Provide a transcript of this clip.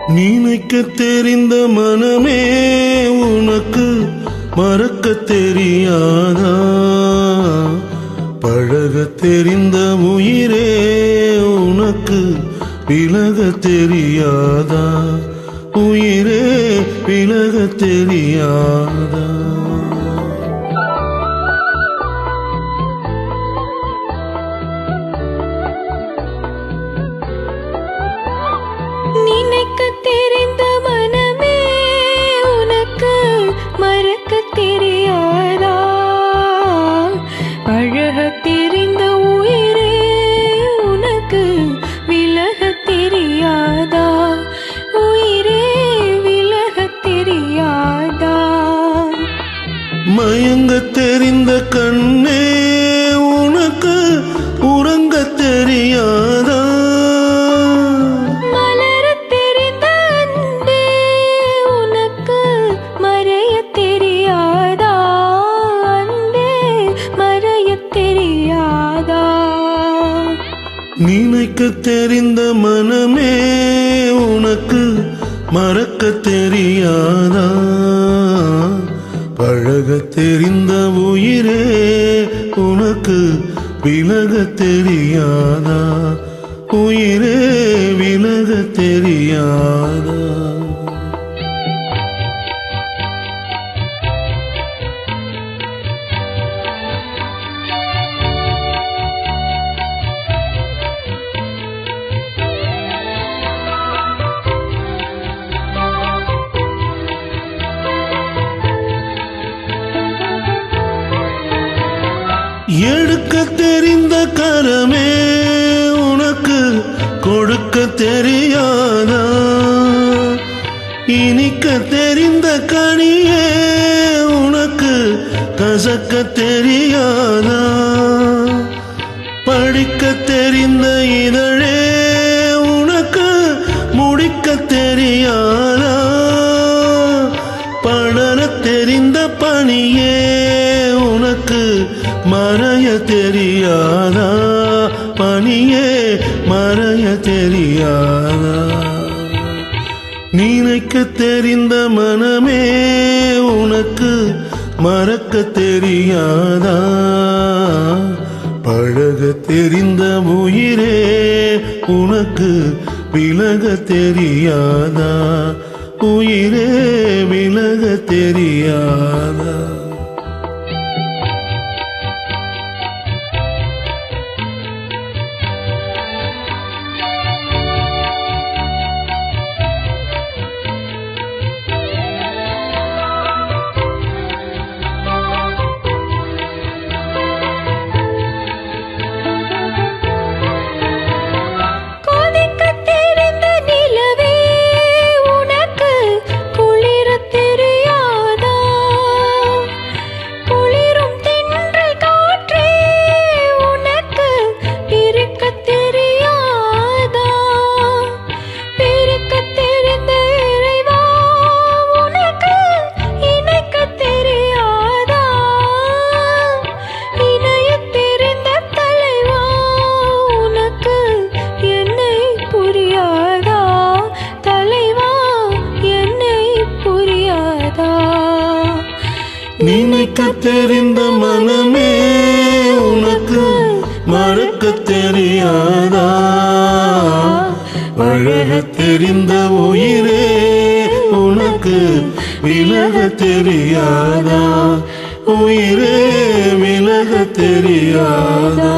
நினைக்க தெரிந்த மனமே உனக்கு மறக்க தெரியாதா? பழக தெரிந்த உயிரே உனக்கு விலக தெரியாதா? உயிரே விலக தெரியாதா? நினைக்க தெரிந்த மனமே உனக்கு மறக்க தெரியாதா? அழக தெரிந்த உயிரே உனக்கு விலக தெரியாதா? உயிரே விலக தெரியாதா? மயங்க தெரிந்த கண்ணே உனக்கு உறங்க தெரியாதா? நினைக்க தெரிந்த மனமே உனக்கு மறக்க தெரியாதா? பழக தெரிந்த உயிரே உனக்கு விலக தெரியாதா? உயிரே விலக தெரியாதா? எடுக்க தெரிந்த கரமே உனக்கு கொடுக்க தெரியாதா? இனிக்க தெரிந்த கனியே உனக்கு கசக்க தெரியாதா? படிக்க தெரிந்த இதழே உனக்கு முடிக்க தெரியாதா? படர தெரிந்த பணியே உனக்கு மறைய தெரியாதா? பணியே மறைய தெரியாதா? நினைக்க தெரிந்த மனமே உனக்கு மறக்க தெரியாதா? பழக தெரிந்த உயிரே உனக்கு விலக தெரியாதா? உயிரே விலக தெரியாதா? நினைக்க தெரிந்த மனமே உனக்கு மறக்க தெரியாதா? பழக தெரிந்த உயிரே உனக்கு விலக தெரியாதா? உயிரே விலக தெரியாதா?